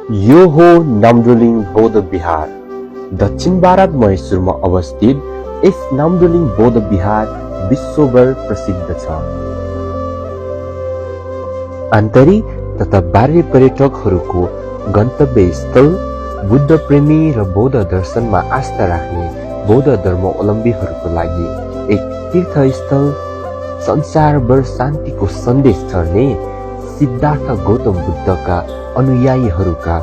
यो हो नाम्दोलिङ बौद्ध विहार। दक्षिण भारत महेश्वरमा अवस्थित यस नाम्दोलिङ बौद्ध विहार विश्वभर प्रसिद्ध छ। आन्तरिक तथा बाह्य पर्यटकहरूको गन्तव्य स्थल, बुद्ध प्रेमी र बौद्ध दर्शनमा आस्था राख्ने बौद्ध धर्मावलम्बीहरूको लागि एक तीर्थस्थल, संसारभर शान्तिको सन्देश छर्ने सिद्धार्थ गौतम बुद्धका अनुयायीहरूका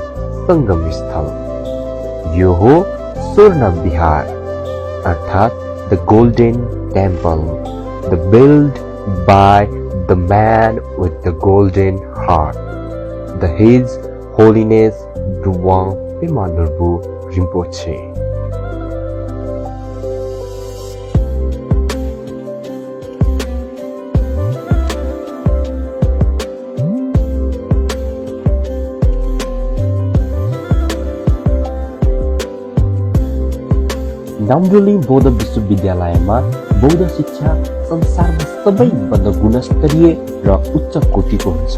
संगम स्थल। यो हो स्वर्ण विहार अर्थात the Golden Temple, the build by the man with the golden heart, the his holiness Drubwang Pema Norbu Rinpoche. Namdroling बौद्ध विश्वविद्यालयमा बौद्ध शिक्षा संसारमा सबैभन्दा गुणस्तरीय र उच्च कोटिको हुन्छ।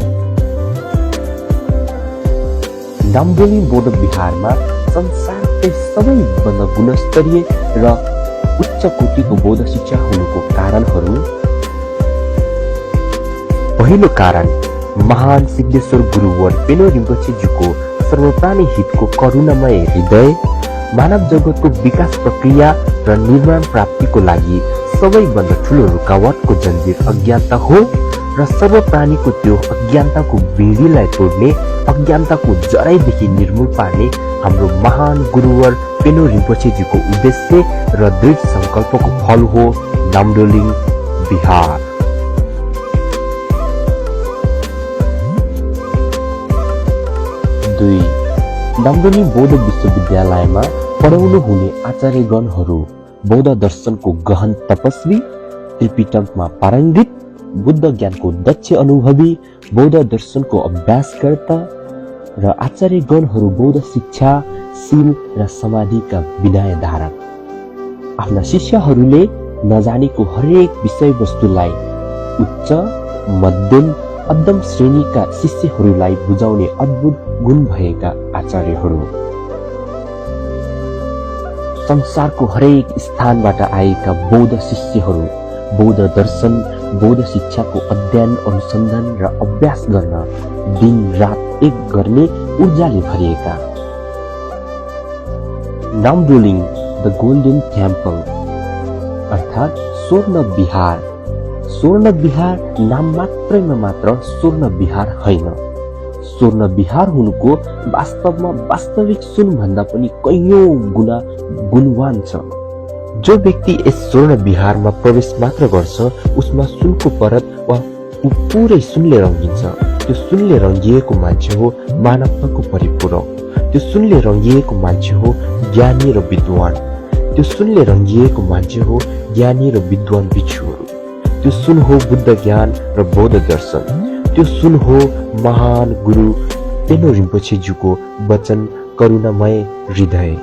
नाम्दोलिङ बौद्ध विहारमा संसारकै सबैभन्दा गुणस्तरीय र उच्च कोटिको बौद्ध शिक्षा हुनुको कारणहरू। पहिलो कारण, महान सिद्धेश्वर गुरुवर पेनो रिम्पोछेज्यूको सर्वप्राणी हितको करुणामय हृदय मानव जगतको विकास प्रक्रिया र निर्माण प्राप्तिको लागि सबैभन्दा ठूलो रुकावटको जन्जिर अज्ञानता हो र सर्वप्राणीको त्यो अज्ञानताको बेडीलाई तोड्ने, अज्ञानताको जराइदेखि निर्मूल पार्ने हाम्रो महान गुरुवर पेनो रिम्पोछेज्यूको उद्देश्य र दृढ संकल्पको फल हो नाम्दोलिङ विहार। दुई, नाम्दोलिङ बौद्ध विश्वविद्यालयमा पढाउनु हुने आचार्यगणहरू बौद्ध दर्शनको गहन तपस्वी, त्रिपिटकमा पारङ्गित, बुद्ध ज्ञानको दक्ष अनुभवी, बौद्ध दर्शनको अभ्यासकर्ता र आचार्यगणहरू बौद्ध शिक्षा, शील र समाधिका विनयधारक। आफ्ना शिष्यहरूले नजानेको हरेक विषयवस्तुलाई उच्च, मध्यम, अधम श्रेणीका शिष्यहरूलाई बुझाउने अद्भुत गुण भएका आचार्यहरू। संसारको हरेक स्थानबाट आएका बौद्ध शिष्यहरू बौद्ध दर्शन, बौद्ध शिक्षाको अध्ययन, अनुसन्धान र अभ्यास गर्न दिन रात एक गर्ने ऊर्जाले भरिएका। नाम्दोलिङ द गोल्डन टेम्पल अर्थात स्वर्ण विहार। स्वर्ण विहार नाम मात्रैमा मात्र स्वर्ण विहार होइन, स्वर्ण विहार हुनुको वास्तवमा वास्तविक सुन भन्दा पनि कैयौं गुणा गुणवान छ। जो व्यक्ति यस स्वर्ण विहारमा प्रवेश मात्र गर्छ उसमा सुनको परत वा पुरै सुनले रंगिन्छ। त्यो सुनले रंगिएको मान्छे हो मानवताको परिपूरक। त्यो सुनले रंगिएको मान्छे हो ज्ञानी र विद्वान। त्यो सुनले रंगिएको मान्छे हो ज्ञानी र विद्वान भिक्षुहरू। त्यो सुन हो बुद्ध ज्ञान र बौद्ध दर्शन। त्यो सुन हो महान गुरु पेनो रिम्पोछेज्यूको वचन, करुणामय हृदय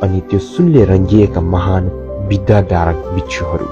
अनि त्यो सुनले रंगिएका महान विद्याधारक भिक्षुहरू।